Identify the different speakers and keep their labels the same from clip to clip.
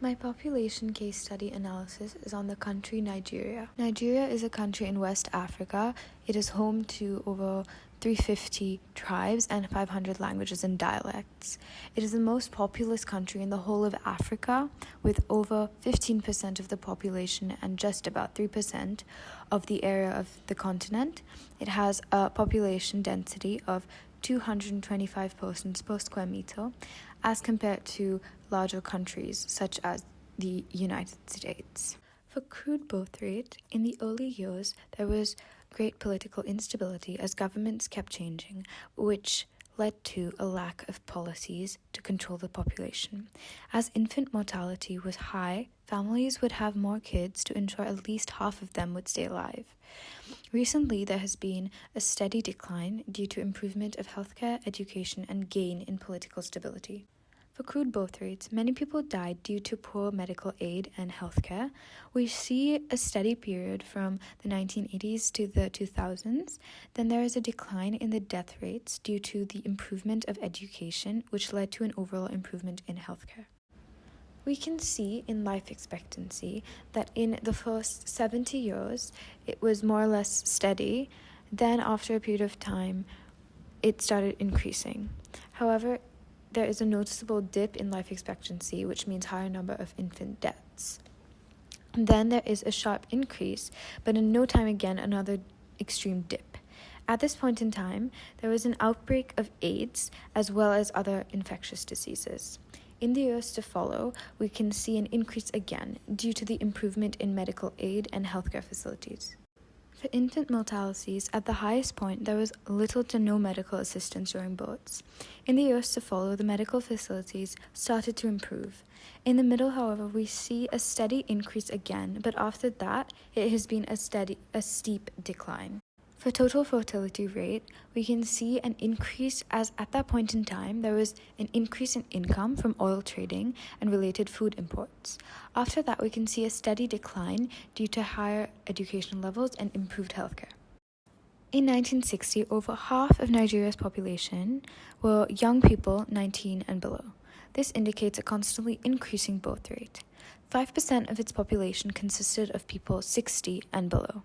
Speaker 1: My population case study analysis is on the country Nigeria. Nigeria is a country in West Africa. It is home to over 350 tribes and 500 languages and dialects. It is the most populous country in the whole of Africa, with over 15% of the population and just about 3% of the area of the continent. It has a population density of 225 persons per square meter, as compared to larger countries such as the United States. For crude birth rate, in the early years, there was great political instability as governments kept changing, which led to a lack of policies to control the population. As infant mortality was high, families would have more kids to ensure at least half of them would stay alive. Recently, there has been a steady decline due to improvement of healthcare, education, and gain in political stability. For crude birth rates, many people died due to poor medical aid and healthcare. We see a steady period from the 1980s to the 2000s. Then there is a decline in the death rates due to the improvement of education, which led to an overall improvement in healthcare. We can see in life expectancy that in the first 70 years, it was more or less steady. Then after a period of time, it started increasing. However, there is a noticeable dip in life expectancy, which means higher number of infant deaths. And then there is a sharp increase, but in no time again, another extreme dip. At this point in time, there was an outbreak of AIDS as well as other infectious diseases. In the years to follow, we can see an increase again due to the improvement in medical aid and healthcare facilities. For infant mortalities, at the highest point, there was little to no medical assistance during births. In the years to follow, the medical facilities started to improve. In the middle, however, we see a steady increase again, but after that, it has been a steep decline. For total fertility rate, we can see an increase as at that point in time, there was an increase in income from oil trading and related food imports. After that, we can see a steady decline due to higher education levels and improved healthcare. In 1960, over half of Nigeria's population were young people 19 and below. This indicates a constantly increasing birth rate. 5% of its population consisted of people 60 and below.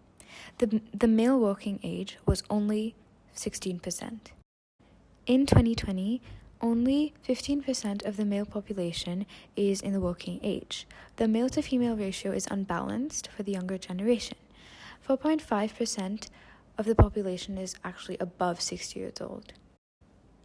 Speaker 1: The male working age was only 16%. In 2020, only 15% of the male population is in the working age. The male to female ratio is unbalanced for the younger generation. 4.5% of the population is actually above 60 years old.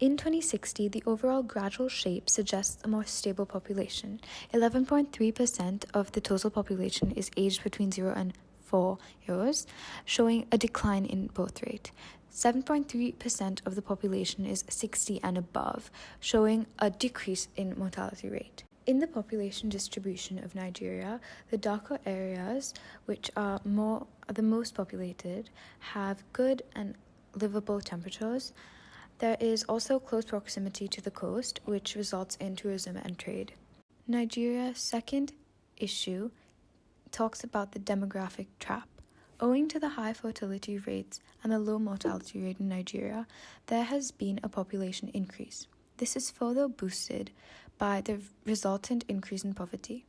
Speaker 1: In 2060, the overall gradual shape suggests a more stable population. 11.3% of the total population is aged between 0 and 4 years, showing a decline in birth rate. 7.3% of the population is 60 and above, showing a decrease in mortality rate. In the population distribution of Nigeria, the darker areas, which are the most populated, have good and livable temperatures. There is also close proximity to the coast, which results in tourism and trade. Nigeria's second issue talks about the demographic trap. Owing to the high fertility rates and the low mortality rate in Nigeria, there has been a population increase. This is further boosted by the resultant increase in poverty.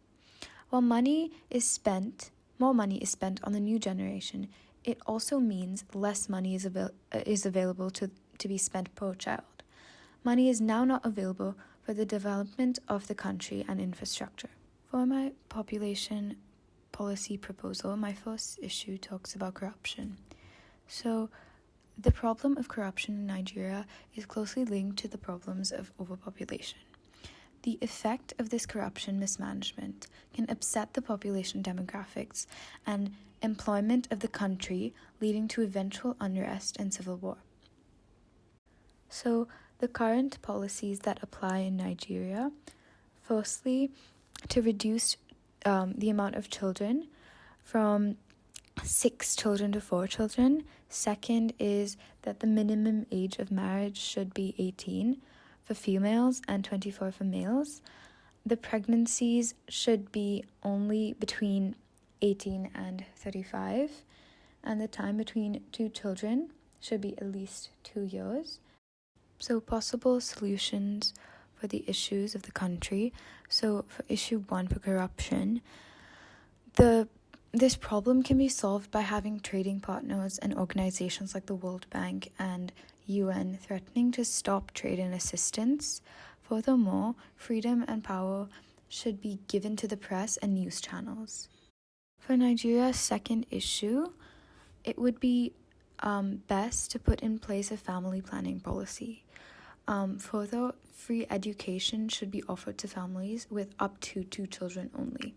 Speaker 1: While more money is spent on the new generation, it also means less money is available to be spent per child. Money is now not available for the development of the country and infrastructure. For my population policy proposal, my first issue talks about corruption. So, the problem of corruption in Nigeria is closely linked to the problems of overpopulation. The effect of this corruption mismanagement can upset the population demographics and employment of the country, leading to eventual unrest and civil war. So, the current policies that apply in Nigeria, firstly, to reduce the amount of children from 6 children to 4 children. Second is that the minimum age of marriage should be 18 for females and 24 for males. The pregnancies should be only between 18 and 35, and the time between 2 children should be at least 2 years. So possible solutions for the issues of the country. So for issue 1, for corruption, this problem can be solved by having trading partners and organizations like the World Bank and UN threatening to stop trade and assistance. Furthermore, freedom and power should be given to the press and news channels. For Nigeria's second issue, it would be best to put in place a family planning policy. Further, free education should be offered to families with up to 2 children only.